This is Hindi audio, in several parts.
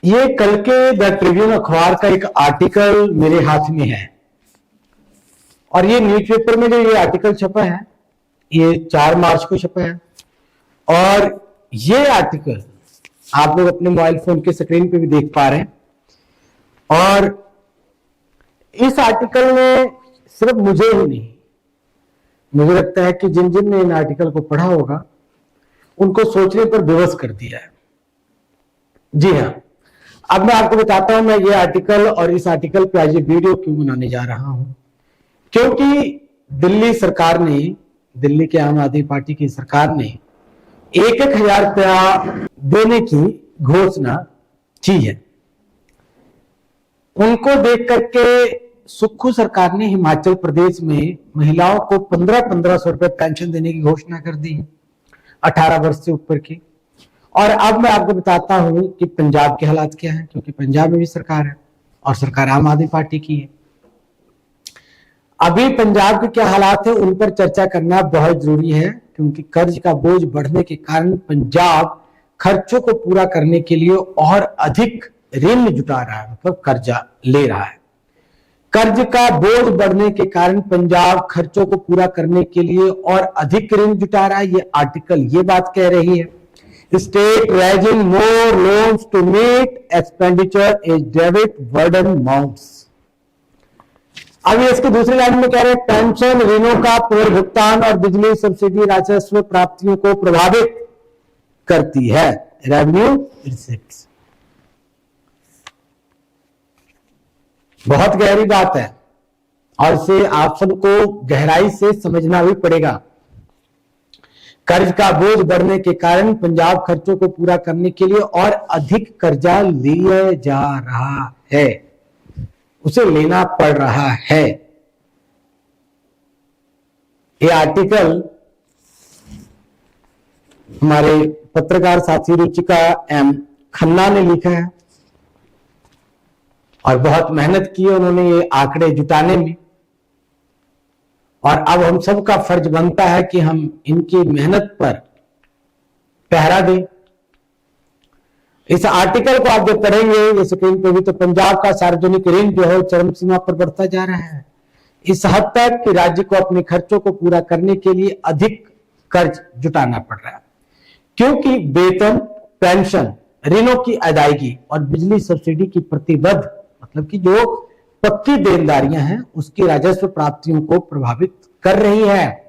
ये कल के द ट्रिब्यून अखबार का एक आर्टिकल मेरे हाथ में है और ये न्यूज़पेपर में जो ये आर्टिकल छपा है ये 4 मार्च को छपा है। और ये आर्टिकल आप लोग अपने मोबाइल फोन के स्क्रीन पे भी देख पा रहे हैं। और इस आर्टिकल में सिर्फ मुझे ही नहीं, मुझे लगता है कि जिन जिन ने इन आर्टिकल को पढ़ा होगा उनको सोचने पर विवश कर दिया है। जी हाँ, अब मैं आपको बताता हूं मैं ये आर्टिकल और इस आर्टिकल पे आज ये वीडियो क्यों बनाने जा रहा हूं। क्योंकि दिल्ली सरकार ने, दिल्ली के आम आदमी पार्टी की सरकार ने 1,000 रुपया देने की घोषणा की है। उनको देख करके सुक्खू सरकार ने हिमाचल प्रदेश में महिलाओं को 1500 रुपए पेंशन देने की घोषणा कर दी है 18 वर्ष से ऊपर की। और अब मैं आपको बताता हूं कि पंजाब के हालात क्या है, क्योंकि पंजाब में भी सरकार है और सरकार आम आदमी पार्टी की है। अभी पंजाब के क्या हालात है उन पर चर्चा करना बहुत जरूरी है, क्योंकि कर्ज का बोझ बढ़ने के कारण पंजाब खर्चों को पूरा करने के लिए और अधिक ऋण जुटा रहा है, मतलब कर्जा ले रहा है। कर्ज का बोझ बढ़ने के कारण पंजाब खर्चों को पूरा करने के लिए और अधिक ऋण जुटा रहा है। ये आर्टिकल ये बात कह रही है। State raising more loans to meet expenditure as डेबिट बर्डन माउंट्स। अब ये इसकी दूसरी लाइन में कह रहे हैं पेंशन ऋणों का पुनर्भुगतान और बिजली सब्सिडी राजस्व प्राप्तियों को प्रभावित करती है। रेवेन्यू रिसिप्ट्स, बहुत गहरी बात है और इसे आप सबको गहराई से समझना भी पड़ेगा। कर्ज का बोझ बढ़ने के कारण पंजाब खर्चों को पूरा करने के लिए और अधिक कर्जा लिया जा रहा है, उसे लेना पड़ रहा है। ये आर्टिकल हमारे पत्रकार साथी रुचिका एम खन्ना ने लिखा है और बहुत मेहनत की है उन्होंने ये आंकड़े जुटाने में। और अब हम सबका फर्ज बनता है कि हम इनकी मेहनत पर पहरा दें। इस आर्टिकल को आप जब पढ़ेंगे ये स्क्रीन पे भी, तो पंजाब का सार्वजनिक ऋण जो है चरम सीमा पर बढ़ता जा रहा है, इस हद तक कि राज्य को अपने खर्चों को पूरा करने के लिए अधिक कर्ज जुटाना पड़ रहा है। क्योंकि वेतन, पेंशन, ऋणों की अदायगी और बिजली सब्सिडी की प्रतिबद्ध, मतलब कि जो पक्की देनदारियां हैं उसकी राजस्व प्राप्तियों को प्रभावित कर रही है।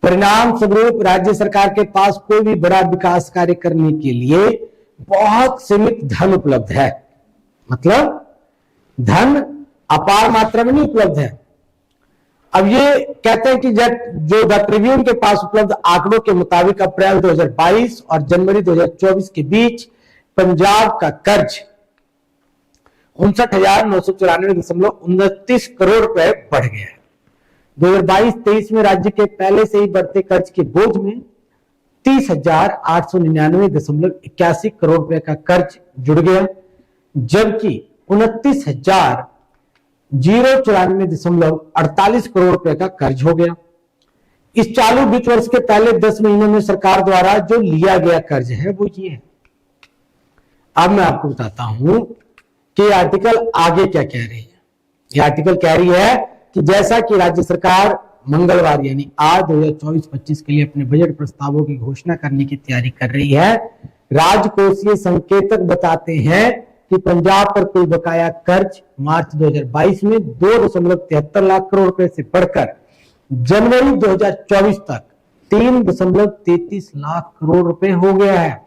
परिणाम स्वरूप राज्य सरकार के पास कोई भी बड़ा विकास कार्य करने के लिए बहुत सीमित धन उपलब्ध है, मतलब धन अपार मात्रा में नहीं उपलब्ध है। अब ये कहते हैं कि जो द ट्रिब्यून के पास उपलब्ध आंकड़ों के मुताबिक अप्रैल 2022 और जनवरी 2024 के बीच पंजाब का कर्ज 59,994.29 करोड़ रुपए बढ़ गया है। 2022-23 में राज्य के पहले से ही बढ़ते कर्ज के बोझ में 30,899.81 करोड़ रुपए का कर्ज जुड़ गया, जबकि 29,094.48 करोड़ रुपए का कर्ज हो गया। इस चालू वित्त वर्ष के पहले 10 महीनों में सरकार द्वारा जो लिया गया कर्ज है वो ये है। अब मैं आपको बताता हूं कि आर्टिकल आगे क्या कह रही है। ये आर्टिकल कह रही है कि जैसा कि राज्य सरकार मंगलवार यानी आज 2024-25 के लिए अपने बजट प्रस्तावों की घोषणा करने की तैयारी कर रही है, राजकोषीय संकेतक बताते हैं कि पंजाब पर कोई बकाया कर्ज मार्च 2022 में 2.73 लाख करोड़ रुपए से बढ़कर जनवरी 2024 तक 3.33 लाख करोड़ रुपए हो गया है।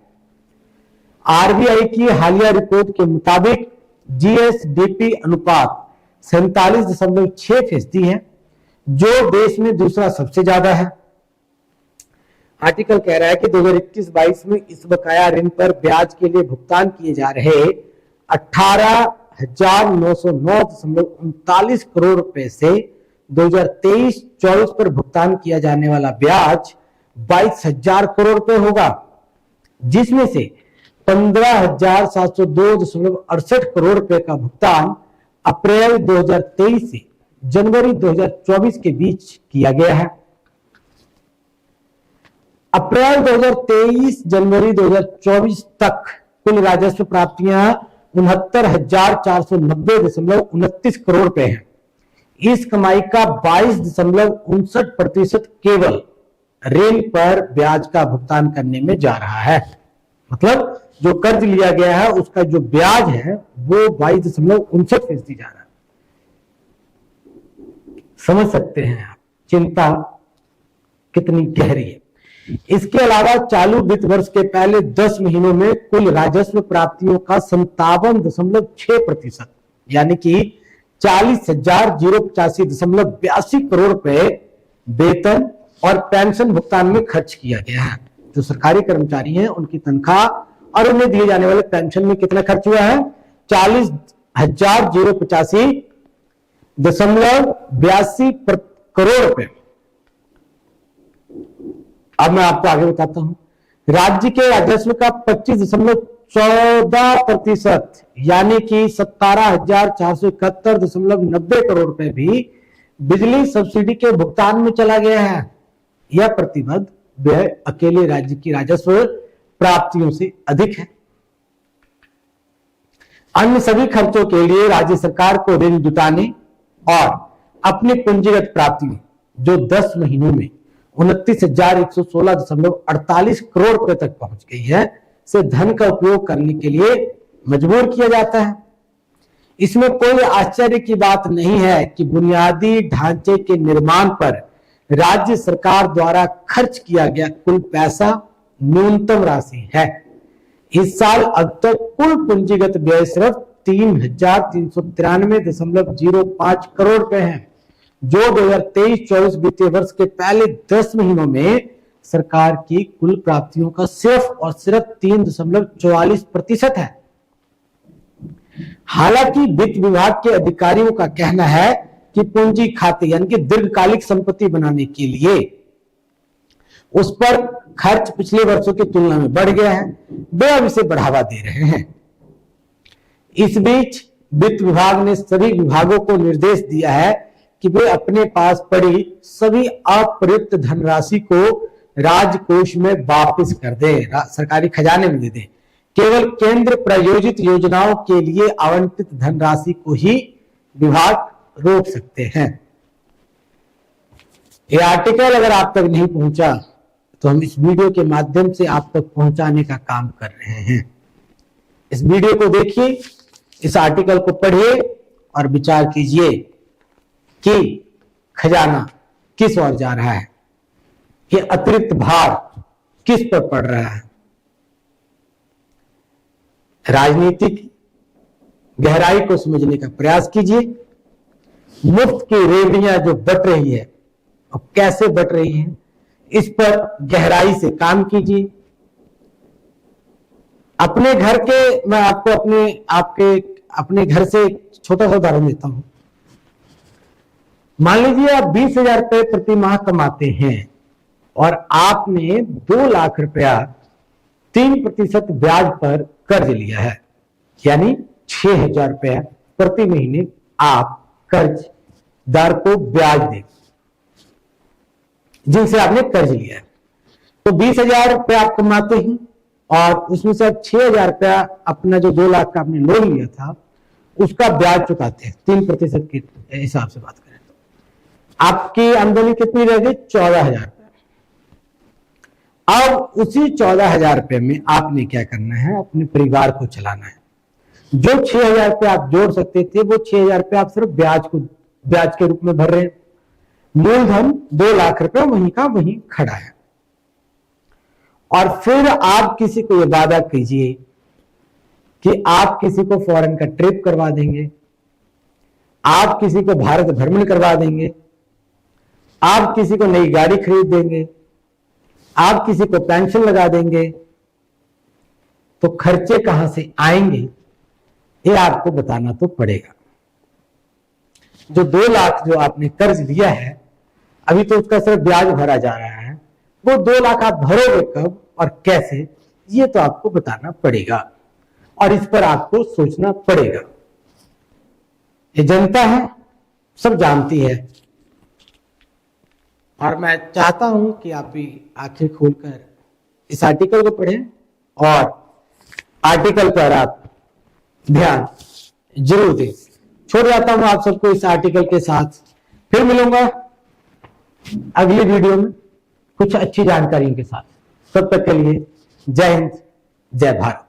आरबीआई की हालिया रिपोर्ट के मुताबिक जीएसडीपी अनुपात 47.6% है, जो देश में दूसरा सबसे ज्यादा है। आर्टिकल कह रहा है कि 2021-22 में इस बकाया ऋण पर ब्याज के लिए भुगतान किए जा रहे 18,909.39 करोड़ रुपए से 2023-24 पर भुगतान किया जाने वाला ब्याज 22,000 करोड़ रुपए होगा, जिसमें से 15,702.68 करोड़ रुपए का भुगतान अप्रैल 2023 से जनवरी 2024 के बीच किया गया है। अप्रैल 2023 जनवरी 2024 तक कुल राजस्व प्राप्तियां 69,490.29 करोड़ रुपए है। इस कमाई का 22.59% केवल ऋण पर ब्याज का भुगतान करने में जा रहा है। मतलब जो कर्ज लिया गया है उसका जो ब्याज है वो 22.59% जा रहा है। समझ सकते हैं आप चिंता कितनी गहरी है। इसके अलावा चालू वित्त वर्ष के पहले 10 महीनों में कुल राजस्व प्राप्तियों का 57.6% यानी कि 40,085.82 करोड़ रुपए वेतन और पेंशन भुगतान में खर्च किया गया है। जो सरकारी कर्मचारी हैं उनकी तनख्वाह और उन्हें दिए जाने वाले पेंशन में कितना खर्च हुआ है? 40,085.82 करोड़ रुपए। अब मैं आपको आगे बताता हूं। राज्य के राजस्व का 25.14% यानी कि 17,471.90 करोड़ रुपए भी बिजली सब्सिडी के भुगतान में चला गया है। यह प्रतिबद्ध व्यय अकेले राज्य की राजस्व प्राप्तियों से अधिक है। अन्य सभी खर्चों के लिए राज्य सरकार को ऋण जुटाने और अपनी पूंजीगत प्राप्तियों जो 10 महीनों में 29,116.48 करोड़ रुपए तक पहुंच गई है से धन का उपयोग करने के लिए मजबूर किया जाता है। इसमें कोई आश्चर्य की बात नहीं है कि बुनियादी ढांचे के निर्माण पर राज्य सरकार द्वारा खर्च किया गया कुल पैसा न्यूनतम राशि है। इस साल अब तक कुल पूंजीगत व्यय सिर्फ 3,393.05 करोड़ रुपए है, जो 2023-24 वित्तीय वर्ष के पहले 10 महीनों में सरकार की कुल प्राप्तियों का सिर्फ और सिर्फ 3.44% है। हालांकि वित्त विभाग के अधिकारियों का कहना है कि पूंजी खाते यानी कि दीर्घकालिक संपत्ति बनाने के लिए उस पर खर्च पिछले वर्षों की तुलना में बढ़ गया है, वे अब इसे बढ़ावा दे रहे हैं। इस बीच वित्त विभाग ने सभी विभागों को निर्देश दिया है कि वे अपने पास पड़ी सभी अप्रयुक्त धनराशि को राजकोष में वापस कर दें, सरकारी खजाने में दे दें। केवल केंद्र प्रायोजित योजनाओं के लिए आवंटित धनराशि को ही विभाग रोक सकते हैं। यह आर्टिकल अगर आप तक नहीं पहुंचा तो हम इस वीडियो के माध्यम से आप तक पहुंचाने का काम कर रहे हैं। इस वीडियो को देखिए, इस आर्टिकल को पढ़िए और विचार कीजिए कि खजाना किस ओर जा रहा है, ये अतिरिक्त भार किस पर पड़ रहा है। राजनीतिक गहराई को समझने का प्रयास कीजिए। मुफ्त की रेवड़ियां जो बट रही है और कैसे बट रही है, इस पर गहराई से काम कीजिए। अपने घर के, मैं आपको अपने घर से छोटा सा उदाहरण देता हूं। मान लीजिए आप 20,000 रुपए प्रति माह कमाते हैं और आपने 2 लाख रुपया 3% ब्याज पर कर्ज लिया है, यानी 6,000 रुपया प्रति महीने आप कर्जदार को ब्याज दें जिनसे आपने कर्ज लिया है। तो 20,000 रुपया आप कमाते हैं और उसमें से 6,000 रुपया अपना जो 2 लाख का आपने लोन लिया था उसका ब्याज चुकाते हैं। 3% के हिसाब से बात करें तो आपकी आमदनी कितनी रह गई? 14,000 रुपया। अब उसी 14,000 रुपये में आपने क्या करना है? अपने परिवार को चलाना है। जो 6,000 रुपये आप जोड़ सकते थे वो 6,000 रुपये आप सिर्फ ब्याज के रूप में भर रहे हैं। मूलधन 2 लाख रुपए वहीं का वहीं खड़ा है। और फिर आप किसी को यह वादा कीजिए कि आप किसी को फॉरेन का ट्रिप करवा देंगे, आप किसी को भारत भ्रमण करवा देंगे, आप किसी को नई गाड़ी खरीद देंगे, आप किसी को पेंशन लगा देंगे, तो खर्चे कहां से आएंगे ये आपको बताना तो पड़ेगा। जो 2 लाख जो आपने कर्ज लिया है अभी तो उसका सिर्फ ब्याज भरा जा रहा है, वो 2 लाख आप भरोगे कब और कैसे, ये तो आपको बताना पड़ेगा और इस पर आपको सोचना पड़ेगा। ये जनता है, सब जानती है और मैं चाहता हूं कि आप भी आंखें खोलकर इस आर्टिकल को पढ़ें और आर्टिकल पर आप ध्यान जरूर दें। छोड़ जाता हूं आप सबको इस आर्टिकल के साथ, फिर मिलूंगा अगली वीडियो में कुछ अच्छी जानकारी के साथ। तब तक के लिए जय हिंद, जय भारत।